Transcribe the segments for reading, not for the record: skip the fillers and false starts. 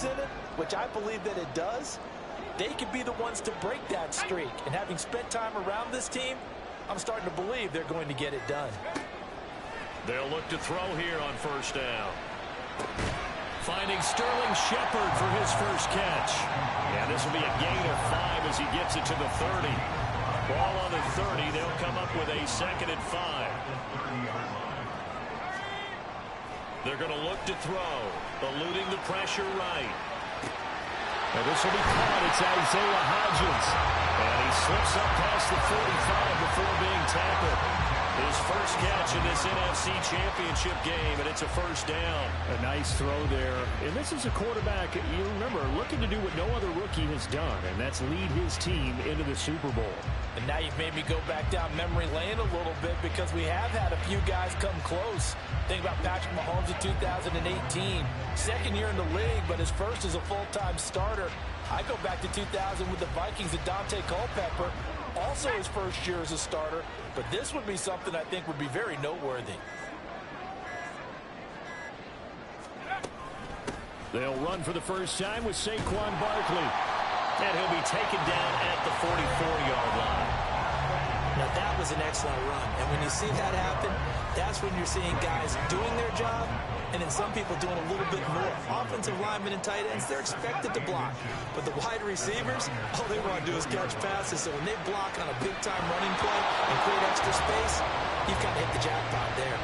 in it, which I believe that it does, they could be the ones to break that streak. And having spent time around this team, I'm starting to believe they're going to get it done. They'll look to throw here on first down. Finding Sterling Shepard for his first catch. Yeah, this will be a gain of 5 as he gets it to the 30. Ball on the 30. They'll come up with a 2nd and 5. They're going to look to throw. Eluding the pressure right. And this will be caught. It's Isaiah Hodgins. And he slips up past the 45 before being tackled. His first catch in this NFC Championship game, and it's a first down. A nice throw there. And this is a quarterback, you remember, looking to do what no other rookie has done, and that's lead his team into the Super Bowl. And now you've made me go back down memory lane a little bit because we have had a few guys come close. Think about Patrick Mahomes in 2018. Second year in the league, but his first as a full-time starter. I go back to 2000 with the Vikings and Dante Culpepper. Also his first year as a starter, but this would be something I think would be very noteworthy. They'll run for the first time with Saquon Barkley. And he'll be taken down at the 44-yard line. Now that was an excellent run, and when you see that happen, that's when you're seeing guys doing their job, and then some people doing a little bit more. Offensive linemen and tight ends, they're expected to block. But the wide receivers, all they want to do is catch passes. So when they block on a big-time running play and create extra space, you've kind of hit the jackpot there.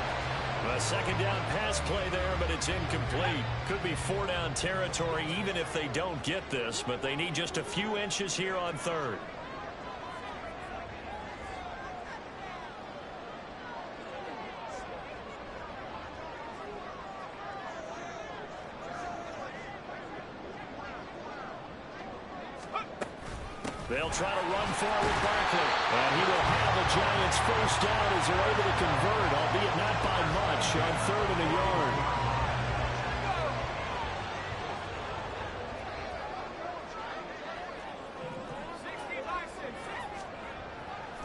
A second down pass play there, but it's incomplete. Could be 4-down territory even if they don't get this, but they need just a few inches here on third. They'll try to run forward Barkley. And he will have the Giants first down as they're able to convert, albeit not by much, on 3rd and a yard.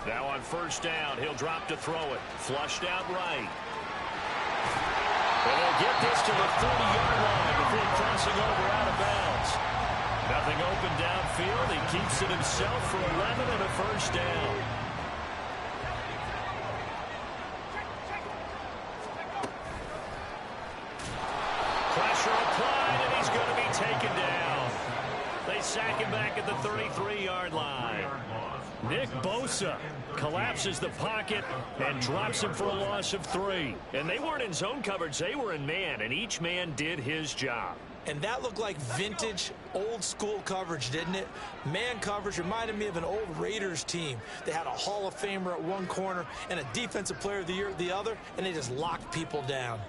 Now on first down, he'll drop to throw it. Flushed out right. And they'll get this to the 30-yard line before crossing over out of bounds. Nothing open downfield. He keeps it himself for 11 and a first down. Pressure applied, and he's going to be taken down. They sack him back at the 33-yard line. Nick Bosa collapses the pocket and drops him for a loss of 3. And they weren't in zone coverage. They were in man, and each man did his job. And that looked like vintage, old-school coverage, didn't it? Man coverage reminded me of an old Raiders team. They had a Hall of Famer at one corner and a Defensive Player of the Year at the other, and they just locked people down.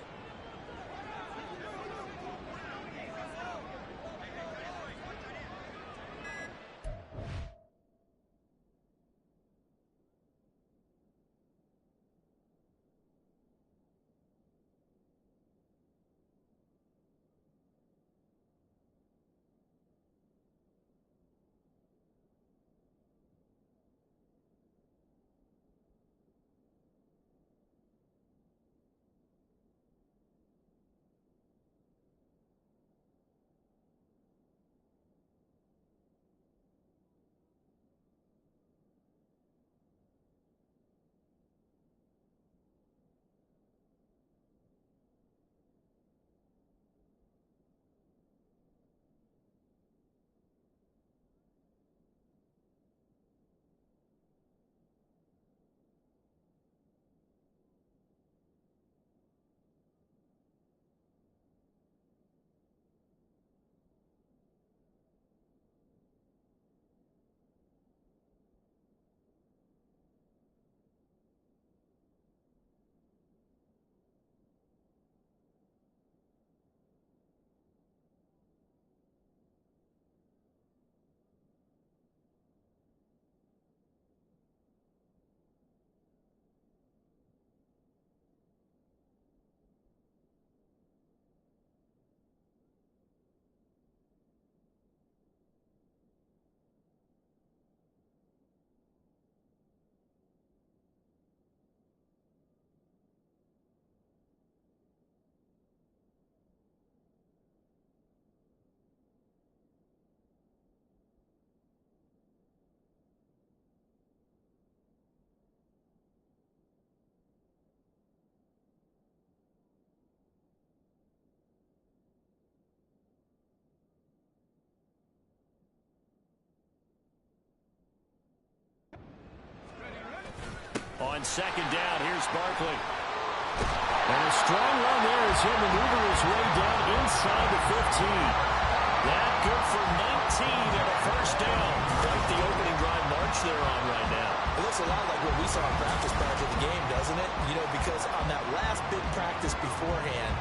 On second down, here's Barkley. And a strong run there as he'll maneuver his way down inside the 15. That good for 19 and a first down. Quite the opening drive march they're on right now. It looks a lot like what we saw in practice prior to the game, doesn't it? You know, because on that last big practice beforehand,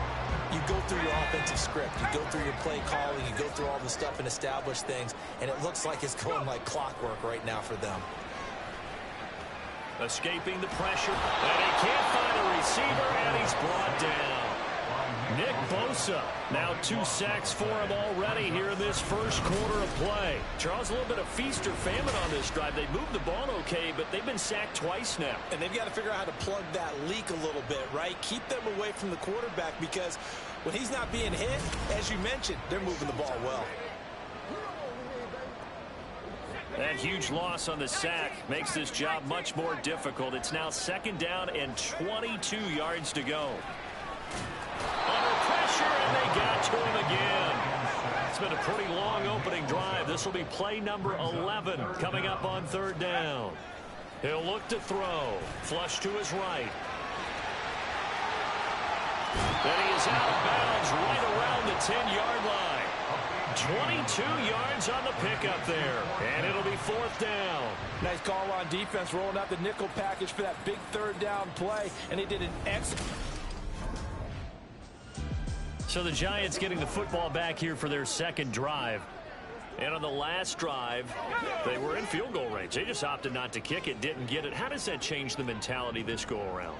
you go through your offensive script. You go through your play calling. You go through all the stuff and establish things. And it looks like it's going like clockwork right now for them. Escaping the pressure. And he can't find a receiver, and he's brought down. Nick Bosa, now 2 sacks for him already here in this first quarter of play. Charles, a little bit of feast or famine on this drive. They moved the ball okay, but they've been sacked twice now. And they've got to figure out how to plug that leak a little bit, right? Keep them away from the quarterback because when he's not being hit, as you mentioned, they're moving the ball well. That huge loss on the sack makes this job much more difficult. It's now second down and 22 yards to go. Under pressure, and they got to him again. It's been a pretty long opening drive. This will be play number 11 coming up on third down. He'll look to throw. Flush to his right. Then he is out of bounds right around the 10-yard line. 22 yards on the pickup there. And it'll be fourth down. Nice call on defense, rolling out the nickel package for that big third down play. And they did an excellent. So the Giants getting the football back here for their second drive. And on the last drive, they were in field goal range. They just opted not to kick it, didn't get it. How does that change the mentality this go around?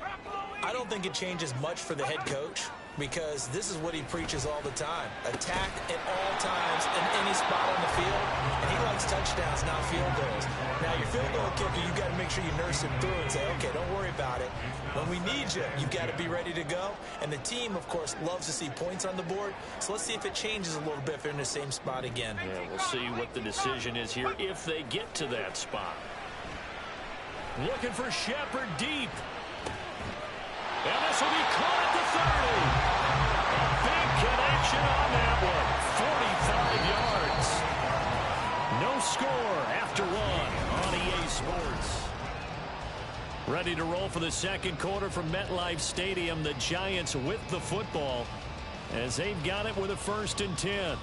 I don't think it changes much for the head coach because this is what he preaches all the time. Attack at all times in any spot on the field. And he likes touchdowns, not field goals. Now, your field goal kicker, you've got to make sure you nurse him through and say, okay, don't worry about it. When we need you, you've got to be ready to go. And the team, of course, loves to see points on the board. So let's see if it changes a little bit if they're in the same spot again. Yeah, we'll see what the decision is here if they get to that spot. Looking for Shepard deep. And this will be caught at the 30. A big connection on that one. 45 yards. No score after one on EA Sports. Ready to roll for the second quarter from MetLife Stadium. The Giants with the football as they've got it with a 1st and 10.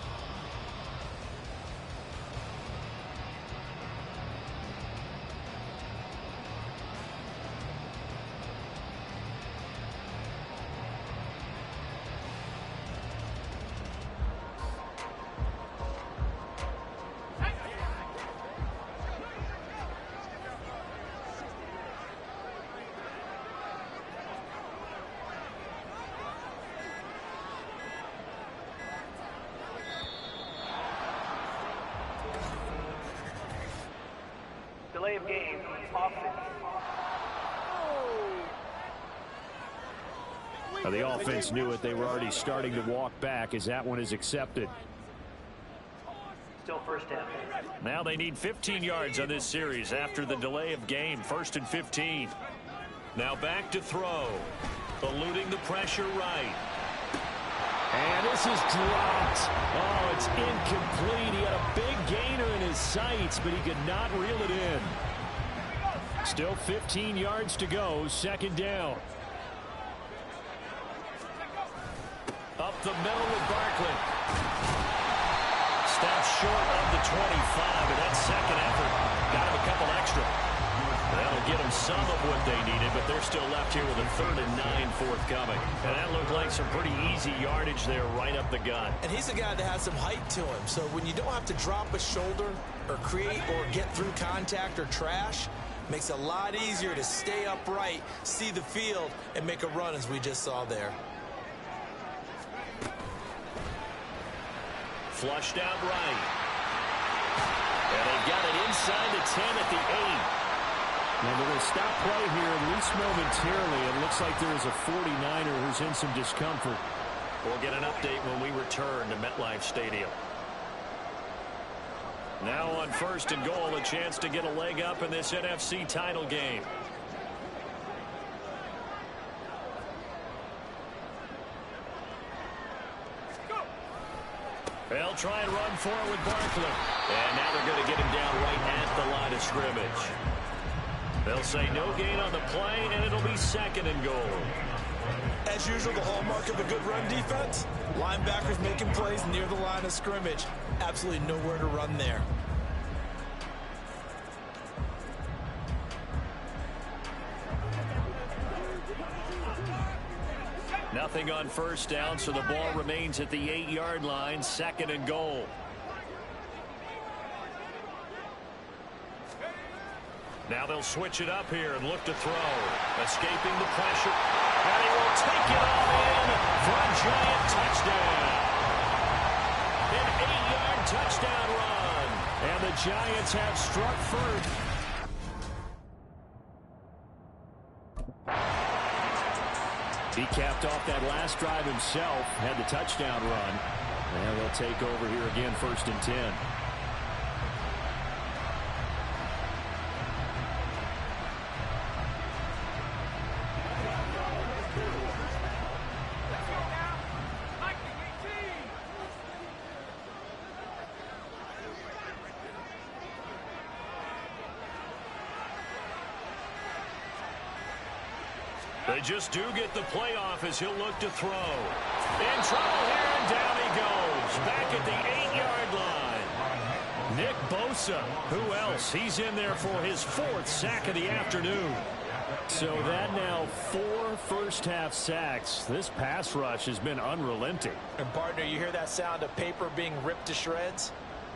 Delay of game, offense. Now the offense knew it. They were already starting to walk back as that one is accepted. Still first down. Now they need 15 yards on this series after the delay of game. 1st and 15. Now back to throw. Eluding the pressure right. And this is dropped. Oh, it's incomplete. He had a big gainer in his sights, but he could not reel it in. Still 15 yards to go. Second down. Up the middle with Barkley. Stops short of the 25, and that second effort got him a couple extra. That'll get them some of what they needed, but they're still left here with a 3rd and 9 forthcoming. And that looked like some pretty easy yardage there right up the gut. And he's a guy that has some height to him, so when you don't have to drop a shoulder or create or get through contact or trash, makes it a lot easier to stay upright, see the field, and make a run as we just saw there. Flushed out right. And they got it inside the 10 at the 8. Now they're going to stop play here, at least momentarily. It looks like there is a 49er who's in some discomfort. We'll get an update when we return to MetLife Stadium. Now on 1st and goal, a chance to get a leg up in this NFC title game. They'll try and run for it with Barkley. And now they're going to get him down right at the line of scrimmage. They'll say no gain on the play, and it'll be 2nd and goal. As usual, the hallmark of a good run defense, linebackers making plays near the line of scrimmage. Absolutely nowhere to run there. Nothing on 1st down, so the ball remains at the 8-yard line, 2nd and goal. Now they'll switch it up here and look to throw. Escaping the pressure. And he will take it all in for a giant touchdown. An 8-yard touchdown run. And the Giants have struck first. He capped off that last drive himself, had the touchdown run. And they'll take over here again, 1st and 10. They just do get the playoff as he'll look to throw. In trouble here, and down he goes. Back at the 8-yard line. Nick Bosa. Who else? He's in there for his 4th sack of the afternoon. So that now 4 first-half sacks. This pass rush has been unrelenting. And partner, you hear that sound of paper being ripped to shreds?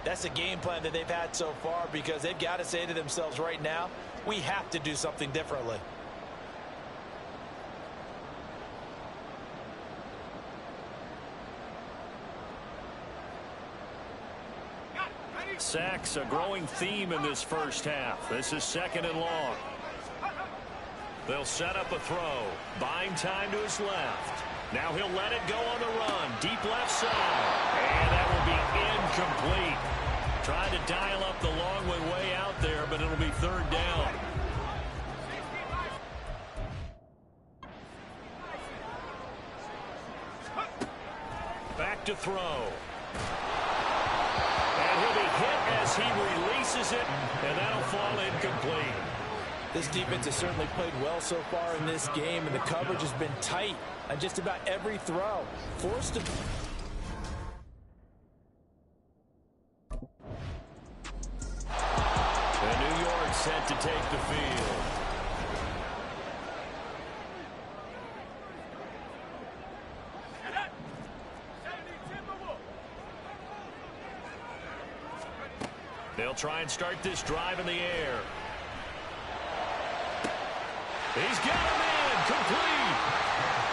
That's the game plan that they've had so far, because they've got to say to themselves right now, we have to do something differently. Sacks, a growing theme in this first half. This is 2nd and long. They'll set up a throw. Buying time to his left. Now he'll let it go on the run. Deep left side. And that will be incomplete. Trying to dial up the long way out there, but it'll be 3rd down. Back to throw. And he'll be hit as he releases it, and that'll fall incomplete. This defense has certainly played well so far in this game, and the coverage has been tight on just about every throw. Forced to... And New York set to take the field. They'll try and start this drive in the air. He's got him in. Complete.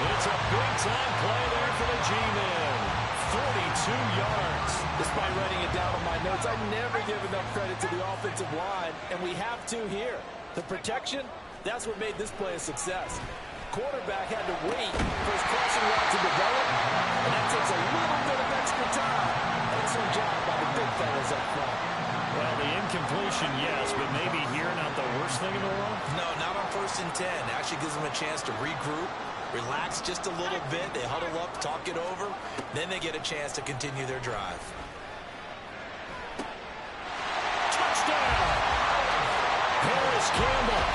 It's a big-time play there for the G-Men. 42 yards. Despite writing it down on my notes, I never give enough credit to the offensive line, and we have to here. The protection, that's what made this play a success. Quarterback had to wait for his crossing route to develop, and that takes a little bit of extra time. Excellent job by the big fellas up front. Well, the incompletion, yes, but maybe here not the worst thing in the world? No, not on 1st and 10. Actually gives them a chance to regroup, relax just a little bit. They huddle up, talk it over. Then they get a chance to continue their drive. Touchdown! Harris Campbell,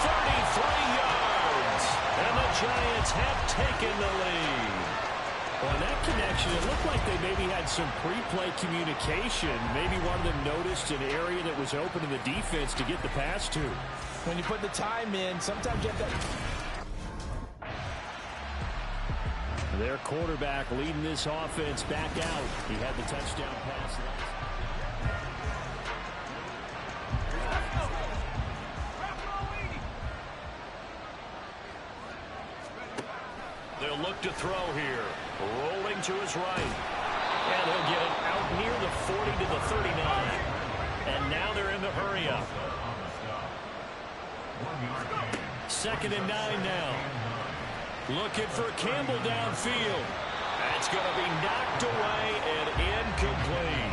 33 yards. And the Giants have taken the lead. Well, in that connection, it looked like they maybe had some pre-play communication. Maybe one of them noticed an area that was open in the defense to get the pass to. When you put the time in, sometimes you have that. Their quarterback leading this offense back out. He had the touchdown pass last. They'll look to throw here. Rolling to his right. And he'll get it out near the 40 to the 39. And now they're in the hurry up. 2nd and 9 now. Looking for Campbell downfield. That's going to be knocked away and incomplete.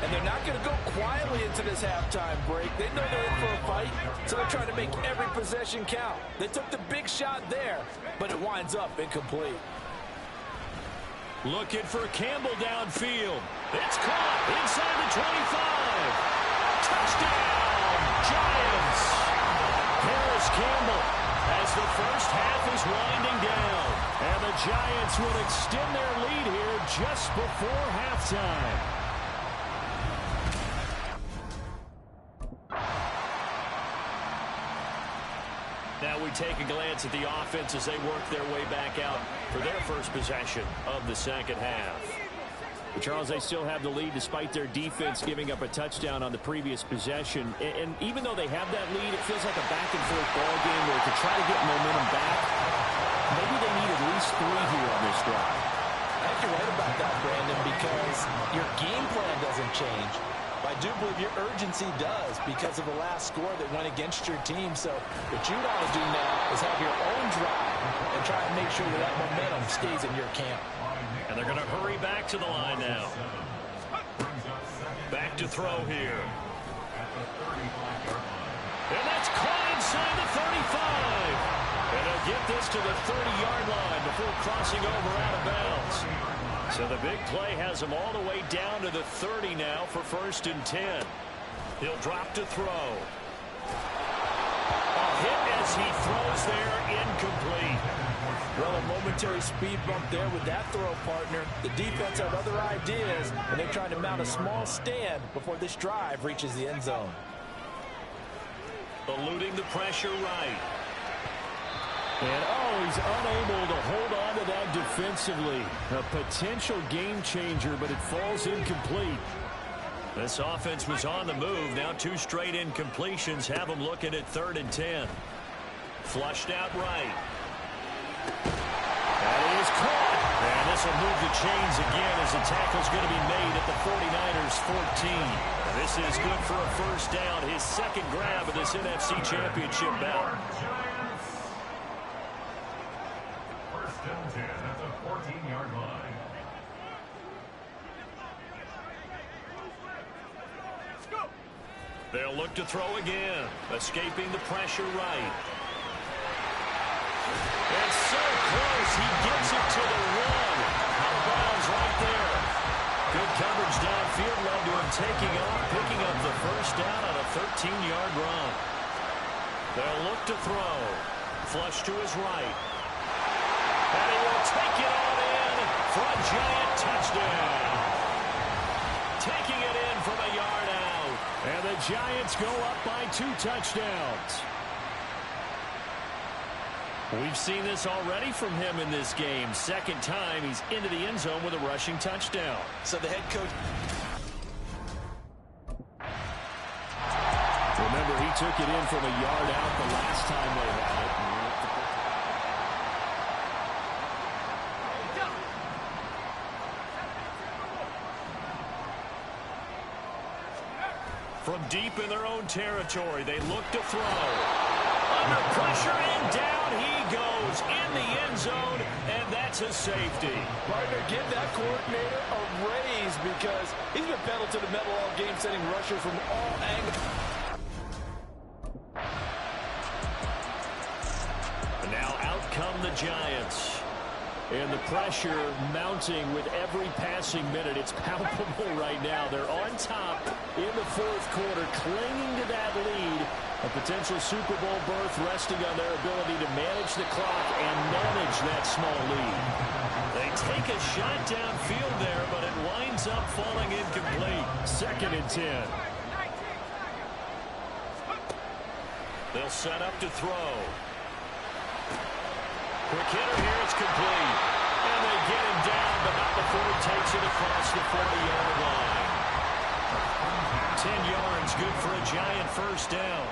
And they're not going to go quietly into this halftime break. They know they're in for a fight, so they're trying to make every possession count. They took the big shot there, but it winds up incomplete. Looking for Campbell downfield. It's caught inside the 25. Touchdown, Giants. Paris Campbell as the first half is winding down. And the Giants will extend their lead here just before halftime. Now we take a glance at the offense as they work their way back out for their first possession of the second half. But Charles, they still have the lead despite their defense giving up a touchdown on the previous possession. And even though they have that lead, it feels like a back-and-forth ball game where to try to get momentum back, maybe they need at least 3 here on this drive. I think you're right about that, Brandon, because your game plan doesn't change. I do believe your urgency does because of the last score that went against your team. So what you want to do now is have your own drive and try and make sure that that momentum stays in your camp. And they're going to hurry back to the line now. Back to throw here. And that's caught inside the 35. And they'll get this to the 30-yard line before crossing over out of bounds. So the big play has him all the way down to the 30 now for 1st and 10. He'll drop to throw. A hit as he throws there, incomplete. Well, a momentary speed bump there with that throw, partner. The defense have other ideas, and they're trying to mount a small stand before this drive reaches the end zone. Eluding the pressure right. And, he's unable to hold on to that defensively. A potential game changer, but it falls incomplete. This offense was on the move. Now 2 straight incompletions have them looking at 3rd and 10. Flushed out right. That is caught. And this will move the chains again as the tackle's going to be made at the 49ers 14. And this is good for a first down. His second grab of this NFC Championship bout. At the 14-yard line. They'll look to throw again, escaping the pressure right. And so close, he gets it to the 1. Out of bounds right there. Good coverage downfield led to him taking off, picking up the first down on a 13-yard run. They'll look to throw. Flush to his right. And he will take it on in for a Giant touchdown. Taking it in from a yard out. And the Giants go up by 2 touchdowns. We've seen this already from him in this game. Second time he's into the end zone with a rushing touchdown. So the head coach... Remember, he took it in from a yard out the last time they had it. From deep in their own territory, they look to throw. Under pressure, and down he goes in the end zone, and that's a safety. Partner, give that coordinator a raise because he's been pedal to the metal all game, sending rushers from all angles. And now out come the Giants. And the pressure mounting with every passing minute. It's palpable right now. They're on top in the 4th quarter, clinging to that lead. A potential Super Bowl berth resting on their ability to manage the clock and manage that small lead. They take a shot downfield there, but it winds up falling incomplete. 2nd and 10. They'll set up to throw. Quick hitter here, it's complete. And they get him down, but not before he takes it across the 40-yard line. 10 yards, good for a Giant first down.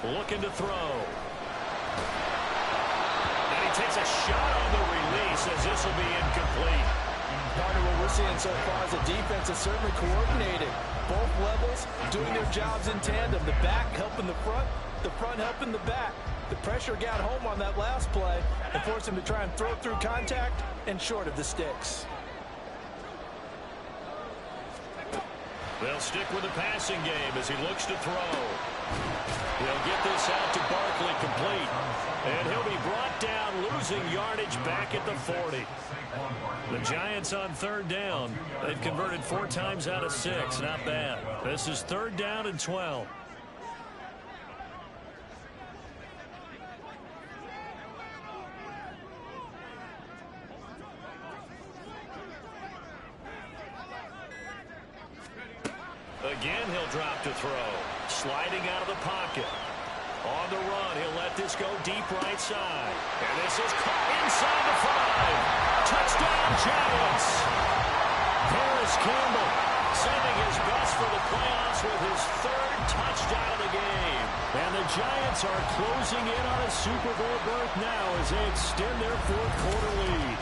Looking to throw. And he takes a shot on the release as this will be incomplete. Partner, what we're seeing so far is the defense is certainly coordinated. Both levels doing their jobs in tandem. The back helping the front helping the back. The pressure got home on that last play and forced him to try and throw through contact and short of the sticks. They'll stick with the passing game as he looks to throw. He'll get this out to Barkley complete. And he'll be brought down, losing yardage back at the 40. The Giants on 3rd down. They've converted 4 times out of 6. Not bad. This is 3rd down and 12. Again, he'll drop to throw. Sliding out of the pocket. On the run, he'll let this go deep right side. And this is caught inside the 5. Touchdown, Giants. Paris Campbell sending his best for the playoffs with his 3rd touchdown of the game. And the Giants are closing in on a Super Bowl berth now as they extend their 4th quarter lead.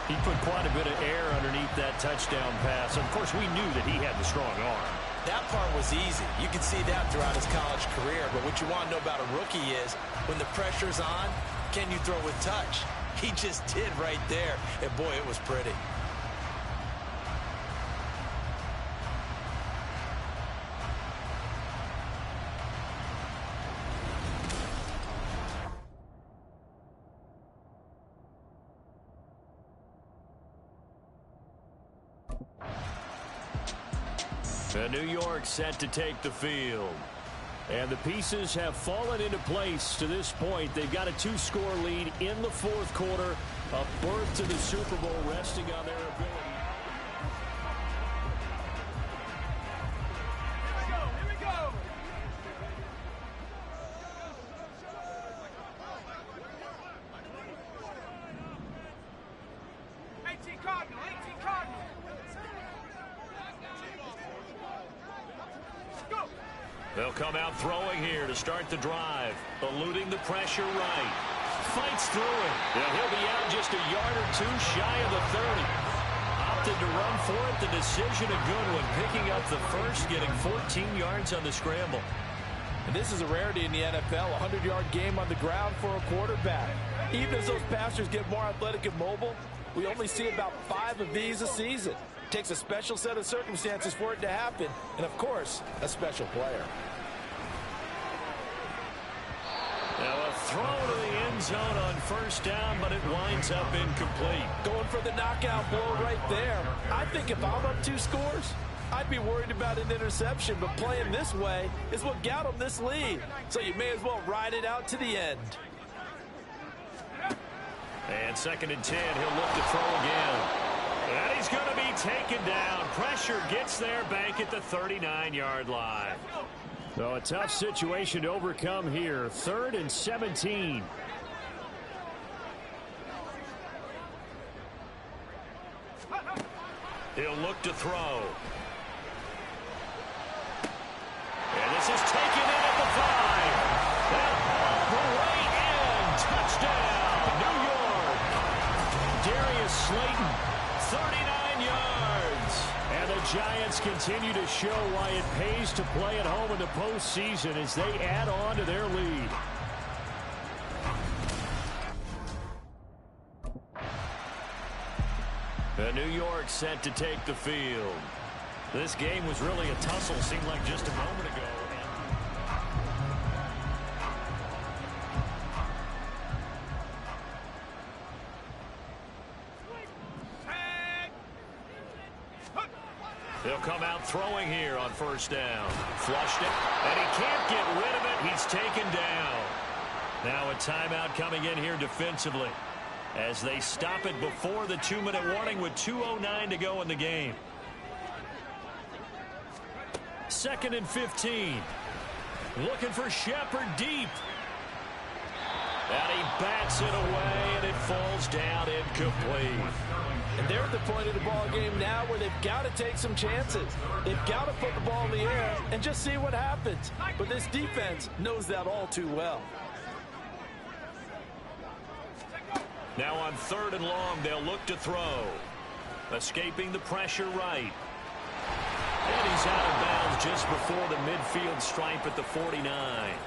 He put quite a bit of air underneath that touchdown pass. Of course, we knew that he had the strong arm. That part was easy. You can see that throughout his college career. But what you want to know about a rookie is when the pressure's on, can you throw with touch? He just did right there. And, boy, it was pretty. And New York set to take the field. And the pieces have fallen into place to this point. They've got a 2-score lead in the 4th quarter. A berth to the Super Bowl resting on their ability. Here we go. 18 Cardinal, 18 Cardinal. Go. They'll come out throwing here to start the drive. Eluding the pressure right. Fights through it. Yeah, he'll be out just a yard or 2 shy of the 30. Opted to run for it. The decision a good one. Picking up the first, getting 14 yards on the scramble. And this is a rarity in the NFL, a 100-yard game on the ground for a quarterback. Even as those passers get more athletic and mobile, we only see about 5 of these a season. It takes a special set of circumstances for it to happen, and of course, a special player. Now a throw to the end zone on 1st down, but it winds up incomplete. Going for the knockout blow right there. I think if I'm up 2 scores, I'd be worried about an interception, but playing this way is what got him this lead. So you may as well ride it out to the end. And 2nd and 10, he'll look to throw again. And he's going to be taken down. Pressure gets there back at the 39-yard line. So a tough situation to overcome here. 3rd and 17. He'll look to throw. And this is taken in at the 5. And all the way in. Touchdown, New York. Darius Slayton, 39 yards. And the Giants continue to show why it pays to play at home in the postseason as they add on to their lead. And New York set to take the field. This game was really a tussle, seemed like just a moment ago. They'll come out throwing here on 1st down. Flushed it, and he can't get rid of it. He's taken down. Now a timeout coming in here defensively as they stop it before the 2-minute warning with 2:09 to go in the game. 2nd and 15. Looking for Shepard deep. And he bats it away, and it falls down incomplete. And they're at the point of the ball game now where they've got to take some chances. They've got to put the ball in the air and just see what happens. But this defense knows that all too well. Now on 3rd and long, they'll look to throw. Escaping the pressure right. And he's out of bounds just before the midfield stripe at the 49.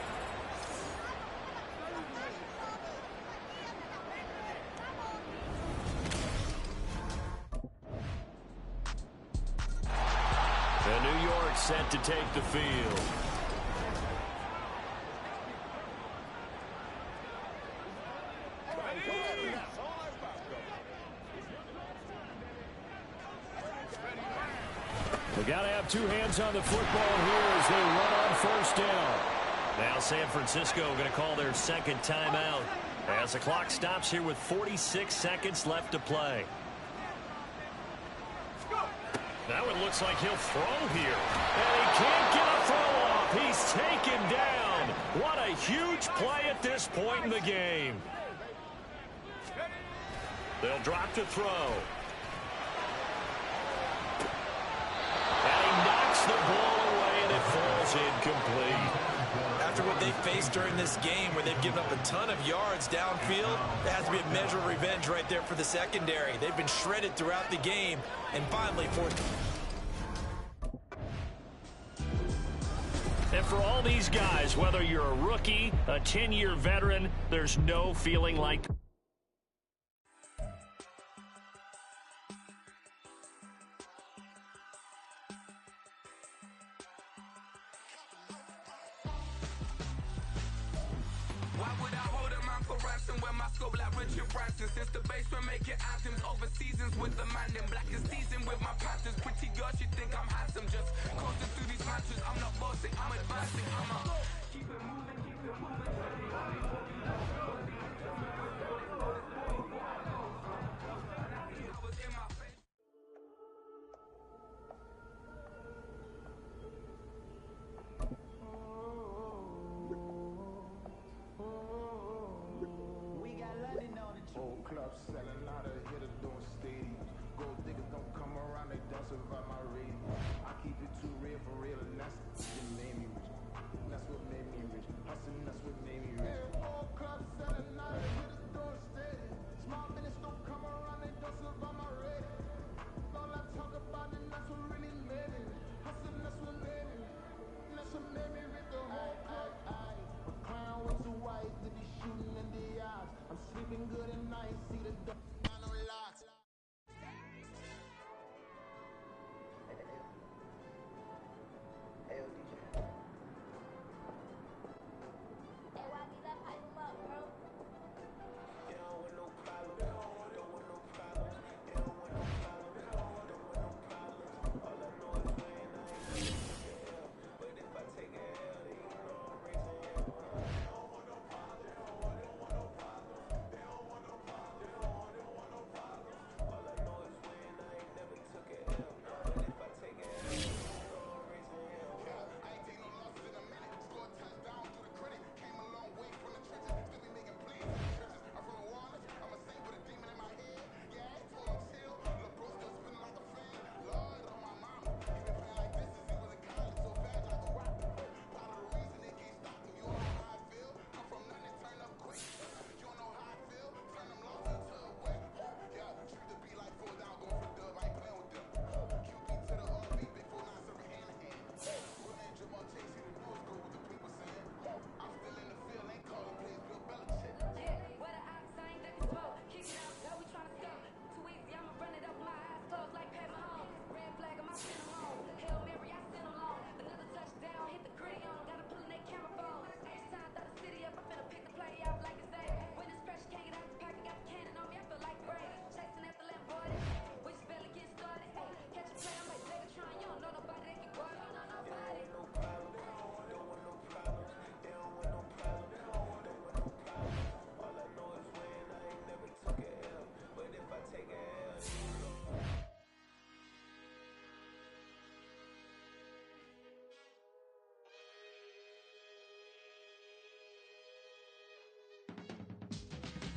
And New York set to take the field. They got to have 2 hands on the football here as they run on 1st down. Now San Francisco going to call their 2nd timeout as the clock stops here with 46 seconds left to play. That one looks like he'll throw here. And he can't get a throw off. He's taken down. What a huge play at this point in the game. They'll drop to throw. And he knocks the ball away, and it falls incomplete. After what they faced during this game where they've given up a ton of yards downfield, there has to be a measure of revenge right there for the secondary. They've been shredded throughout the game and finally forced. And for all these guys, whether you're a rookie, a 10-year veteran, there's no feeling like... Why would I hold a man for ransom when my scope like Richard Branson? Since the basement making anthems over seasons with the man in black is seasoned with my patterns. Pretty girls, you think I'm handsome. Just coasting through these matches. I'm not bossing, I'm advancing. I'm a keep it moving, keep it moving. I was in my face. Old clubs selling out of hitters doing stadiums. Gold diggers don't come around, they don't survive my rating. I keep it too real for real, and that's what made me rich. That's what made me rich. Hustling, that's what made me rich. Old clubs selling out of hitters doing stadiums. Small minutes don't come around, they don't survive my rating. All I talk about it, that's what really made me. Hustling, that's what made me. That's what made me rich. The whole club. My crown was too white to be shooting in the eyes. I'm sleeping good at night, see the dark, I know lots.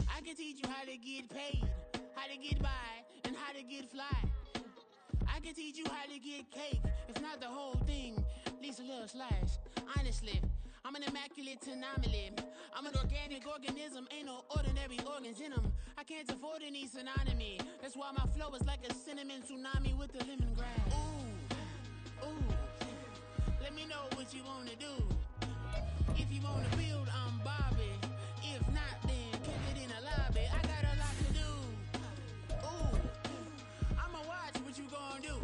I can teach you how to get paid, how to get by, and how to get fly. I can teach you how to get cake, if not the whole thing, at least a little slice. Honestly, I'm an immaculate anomaly. I'm an organic organism, ain't no ordinary organs in them. I can't afford any synonymy. That's why my flow is like a cinnamon tsunami with the lemongrass. Ooh, ooh, let me know what you wanna do. If you wanna build, I'm Bobby. If not, then kick it in the lobby. I got a lot to do. Ooh, I'ma watch what you gonna do.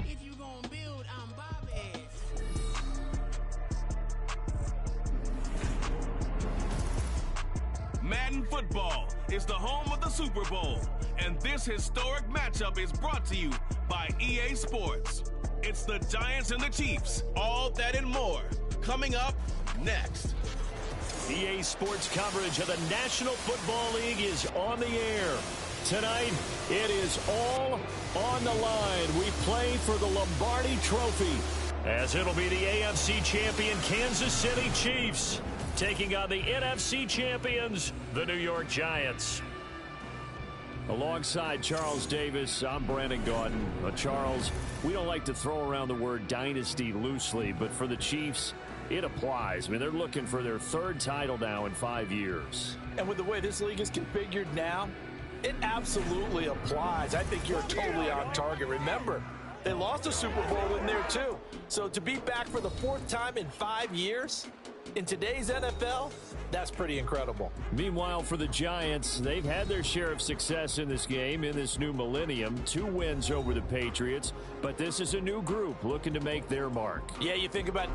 If you gonna build, I'm Bobby. Madden football is the home of the Super Bowl, and this historic matchup is brought to you by EA Sports. It's the Giants and the Chiefs, all that and more, coming up next. EA Sports coverage of the National Football League is on the air. Tonight, it is all on the line. We play for the Lombardi Trophy, as it'll be the AFC champion Kansas City Chiefs taking on the NFC champions, the New York Giants. Alongside Charles Davis, I'm Brandon Gaudin. Charles, we don't like to throw around the word dynasty loosely, but for the Chiefs, it applies. I mean, they're looking for their third title now in 5 years. And with the way this league is configured now, it absolutely applies. I think you're totally on target. Remember, they lost a Super Bowl in there too. So to be back for the fourth time in 5 years in today's NFL, that's pretty incredible. Meanwhile, for the Giants, they've had their share of success in this game, in this new millennium. 2 wins over the Patriots, but this is a new group looking to make their mark. Yeah, you think about...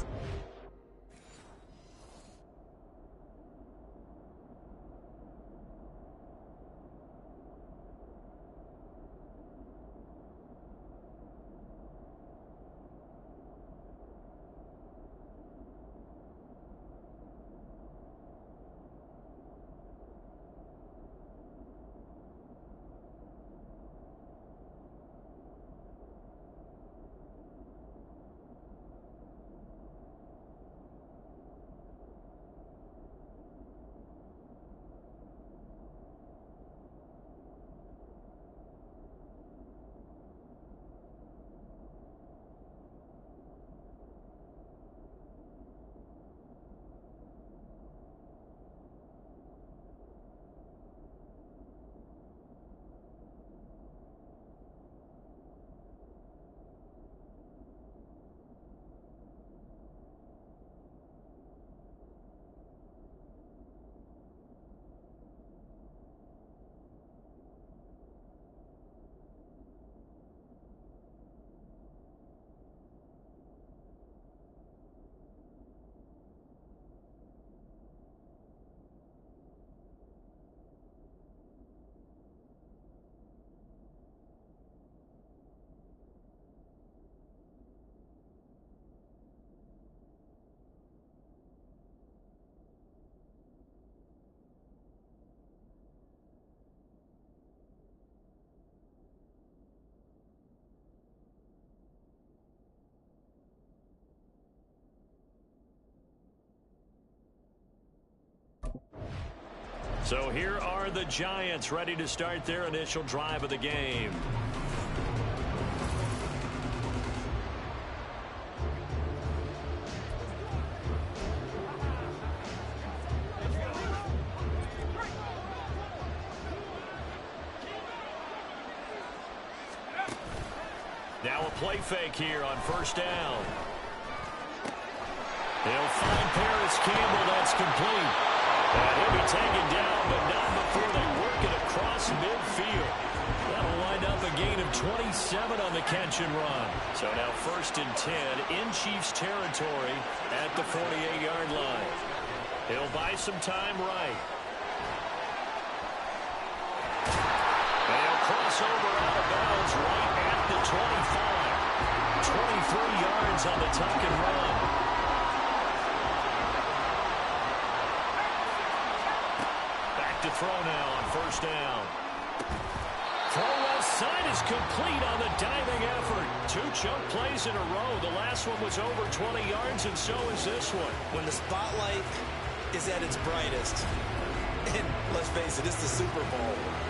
So here are the Giants ready to start their initial drive of the game. Now a play fake here on first down. They'll find Paris Campbell. That's complete. And he'll be taken down, but not before they work it across midfield. That'll wind up a gain of 27 on the catch and run. So now 1st and 10 in Chiefs territory at the 48-yard line. He'll buy some time right. They'll cross over out of bounds right at the 25. 23 yards on the tuck and run. To throw now on first down. Throw left side is complete on the diving effort. 2 chunk plays in a row. The last one was over 20 yards, and so is this one. When the spotlight is at its brightest, and let's face it, it's the Super Bowl.